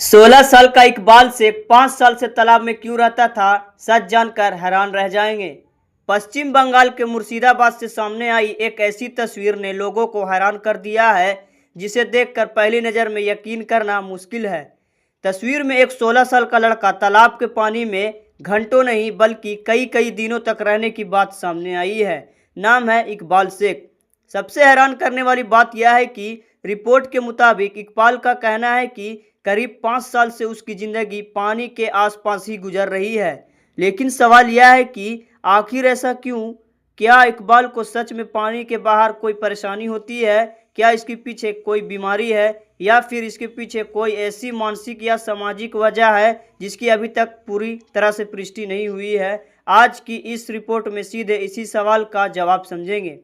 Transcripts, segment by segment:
16 साल का इकबाल शेख 5 साल से तालाब में क्यों रहता था, सच जानकर हैरान रह जाएंगे। पश्चिम बंगाल के मुर्शिदाबाद से सामने आई एक ऐसी तस्वीर ने लोगों को हैरान कर दिया है जिसे देखकर पहली नज़र में यकीन करना मुश्किल है। तस्वीर में एक 16 साल का लड़का तालाब के पानी में घंटों नहीं बल्कि कई कई दिनों तक रहने की बात सामने आई है। नाम है इकबाल शेख। सबसे हैरान करने वाली बात यह है कि रिपोर्ट के मुताबिक इकबाल का कहना है कि करीब 5 साल से उसकी ज़िंदगी पानी के आसपास ही गुजर रही है। लेकिन सवाल यह है कि आखिर ऐसा क्यों? क्या इकबाल को सच में पानी के बाहर कोई परेशानी होती है? क्या इसके पीछे कोई बीमारी है या फिर इसके पीछे कोई ऐसी मानसिक या सामाजिक वजह है जिसकी अभी तक पूरी तरह से पुष्टि नहीं हुई है? आज की इस रिपोर्ट में सीधे इसी सवाल का जवाब समझेंगे।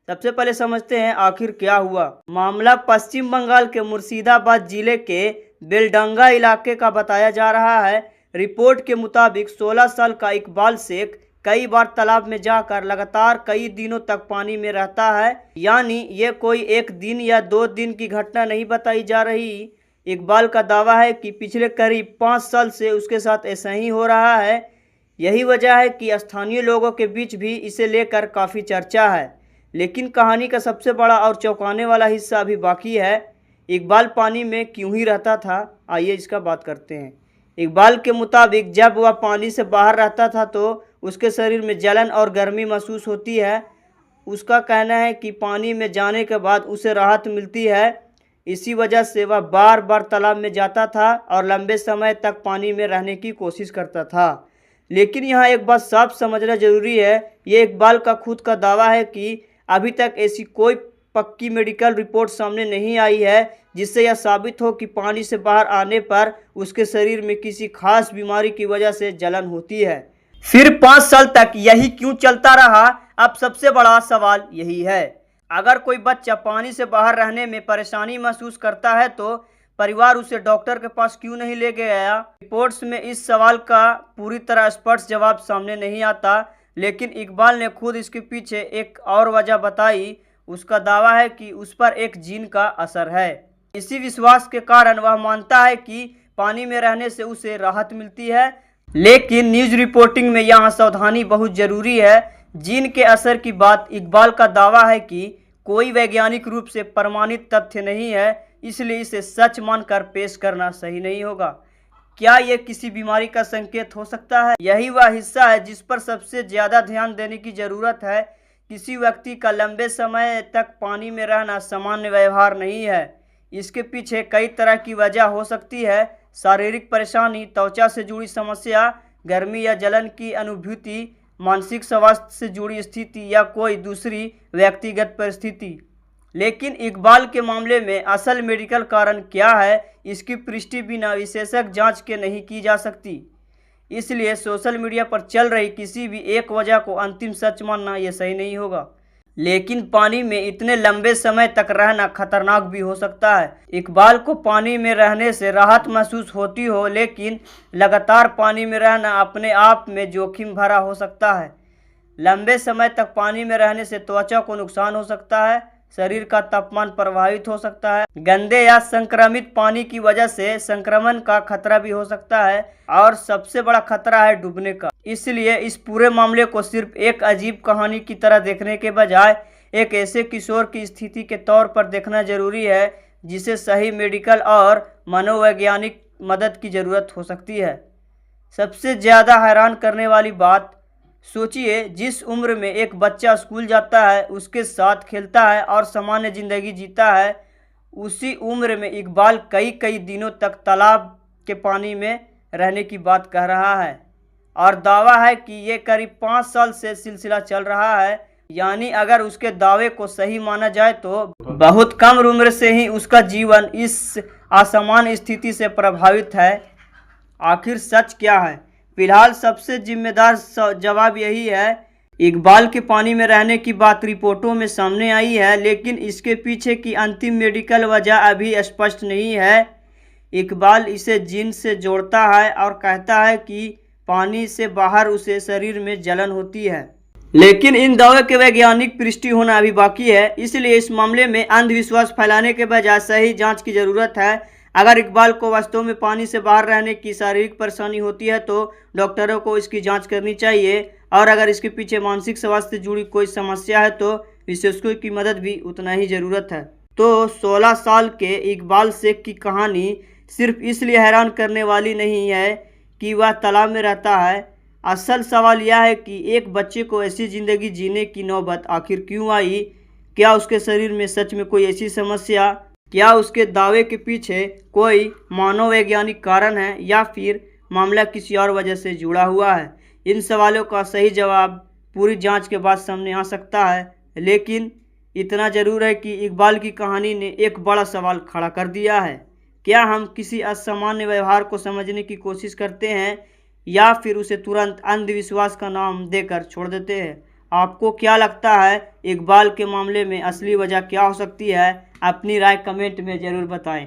सबसे पहले समझते हैं आखिर क्या हुआ। मामला पश्चिम बंगाल के मुर्शिदाबाद जिले के बेलडंगा इलाके का बताया जा रहा है। रिपोर्ट के मुताबिक 16 साल का इकबाल शेख कई बार तालाब में जाकर लगातार कई दिनों तक पानी में रहता है। यानी ये कोई एक दिन या 2 दिन की घटना नहीं बताई जा रही। इकबाल का दावा है कि पिछले करीब 5 साल से उसके साथ ऐसा ही हो रहा है। यही वजह है कि स्थानीय लोगों के बीच भी इसे लेकर काफ़ी चर्चा है। लेकिन कहानी का सबसे बड़ा और चौंकाने वाला हिस्सा अभी बाकी है। इकबाल पानी में क्यों ही रहता था, आइए इसका बात करते हैं। इकबाल के मुताबिक जब वह पानी से बाहर रहता था तो उसके शरीर में जलन और गर्मी महसूस होती है। उसका कहना है कि पानी में जाने के बाद उसे राहत मिलती है। इसी वजह से वह बार बार तालाब में जाता था और लंबे समय तक पानी में रहने की कोशिश करता था। लेकिन यहाँ एक बात साफ समझना जरूरी है। ये इकबाल का खुद का दावा है कि अभी तक ऐसी कोई पक्की मेडिकल रिपोर्ट सामने नहीं आई है जिससे यह साबित हो कि पानी से बाहर आने पर उसके शरीर में किसी खास बीमारी की वजह से जलन होती है। फिर 5 साल तक यही क्यों चलता रहा? अब सबसे बड़ा सवाल यही है। अगर कोई बच्चा पानी से बाहर रहने में परेशानी महसूस करता है तो परिवार उसे डॉक्टर के पास क्यों नहीं ले गया? रिपोर्ट्स में इस सवाल का पूरी तरह स्पष्ट जवाब सामने नहीं आता। लेकिन इकबाल ने खुद इसके पीछे एक और वजह बताई। उसका दावा है कि उस पर एक जीन का असर है। इसी विश्वास के कारण वह मानता है कि पानी में रहने से उसे राहत मिलती है। लेकिन न्यूज़ रिपोर्टिंग में यहाँ सावधानी बहुत ज़रूरी है। जीन के असर की बात इकबाल का दावा है कि कोई वैज्ञानिक रूप से प्रमाणित तथ्य नहीं है, इसलिए इसे सच मानकर पेश करना सही नहीं होगा। क्या ये किसी बीमारी का संकेत हो सकता है? यही वह हिस्सा है जिस पर सबसे ज़्यादा ध्यान देने की ज़रूरत है। किसी व्यक्ति का लंबे समय तक पानी में रहना सामान्य व्यवहार नहीं है। इसके पीछे कई तरह की वजह हो सकती है। शारीरिक परेशानी, त्वचा से जुड़ी समस्या, गर्मी या जलन की अनुभूति, मानसिक स्वास्थ्य से जुड़ी स्थिति या कोई दूसरी व्यक्तिगत परिस्थिति। लेकिन इकबाल के मामले में असल मेडिकल कारण क्या है, इसकी पुष्टि बिना विशेषज्ञ जांच के नहीं की जा सकती। इसलिए सोशल मीडिया पर चल रही किसी भी एक वजह को अंतिम सच मानना यह सही नहीं होगा। लेकिन पानी में इतने लंबे समय तक रहना खतरनाक भी हो सकता है। इकबाल को पानी में रहने से राहत महसूस होती हो, लेकिन लगातार पानी में रहना अपने आप में जोखिम भरा हो सकता है। लंबे समय तक पानी में रहने से त्वचा को नुकसान हो सकता है, शरीर का तापमान प्रभावित हो सकता है, गंदे या संक्रमित पानी की वजह से संक्रमण का खतरा भी हो सकता है और सबसे बड़ा खतरा है डूबने का। इसलिए इस पूरे मामले को सिर्फ एक अजीब कहानी की तरह देखने के बजाय एक ऐसे किशोर की स्थिति के तौर पर देखना जरूरी है जिसे सही मेडिकल और मनोवैज्ञानिक मदद की ज़रूरत हो सकती है। सबसे ज़्यादा हैरान करने वाली बात, सोचिए जिस उम्र में एक बच्चा स्कूल जाता है, उसके साथ खेलता है और सामान्य ज़िंदगी जीता है, उसी उम्र में इकबाल कई कई दिनों तक तालाब के पानी में रहने की बात कह रहा है और दावा है कि ये करीब 5 साल से सिलसिला चल रहा है। यानी अगर उसके दावे को सही माना जाए तो बहुत कम उम्र से ही उसका जीवन इस असामान्य स्थिति से प्रभावित है। आखिर सच क्या है? फिलहाल सबसे जिम्मेदार जवाब यही है। इकबाल के पानी में रहने की बात रिपोर्टों में सामने आई है, लेकिन इसके पीछे की अंतिम मेडिकल वजह अभी स्पष्ट नहीं है। इकबाल इसे जीन से जोड़ता है और कहता है कि पानी से बाहर उसे शरीर में जलन होती है। लेकिन इन दावे के वैज्ञानिक पुष्टि होना अभी बाकी है। इसलिए इस मामले में अंधविश्वास फैलाने के बजाय सही जांच की ज़रूरत है। अगर इकबाल को वास्तव में पानी से बाहर रहने की शारीरिक परेशानी होती है तो डॉक्टरों को इसकी जांच करनी चाहिए, और अगर इसके पीछे मानसिक स्वास्थ्य से जुड़ी कोई समस्या है तो विशेषज्ञों की मदद भी उतना ही ज़रूरत है। तो 16 साल के इकबाल शेख की कहानी सिर्फ इसलिए हैरान करने वाली नहीं है कि वह तालाब में रहता है। असल सवाल यह है कि एक बच्चे को ऐसी ज़िंदगी जीने की नौबत आखिर क्यों आई? क्या उसके शरीर में सच में कोई ऐसी समस्या, क्या उसके दावे के पीछे कोई मनोवैज्ञानिक कारण है, या फिर मामला किसी और वजह से जुड़ा हुआ है? इन सवालों का सही जवाब पूरी जांच के बाद सामने आ सकता है, लेकिन इतना ज़रूर है कि इकबाल की कहानी ने एक बड़ा सवाल खड़ा कर दिया है। क्या हम किसी असामान्य व्यवहार को समझने की कोशिश करते हैं या फिर उसे तुरंत अंधविश्वास का नाम देकर छोड़ देते हैं? आपको क्या लगता है, इकबाल के मामले में असली वजह क्या हो सकती है? अपनी राय कमेंट में ज़रूर बताएं।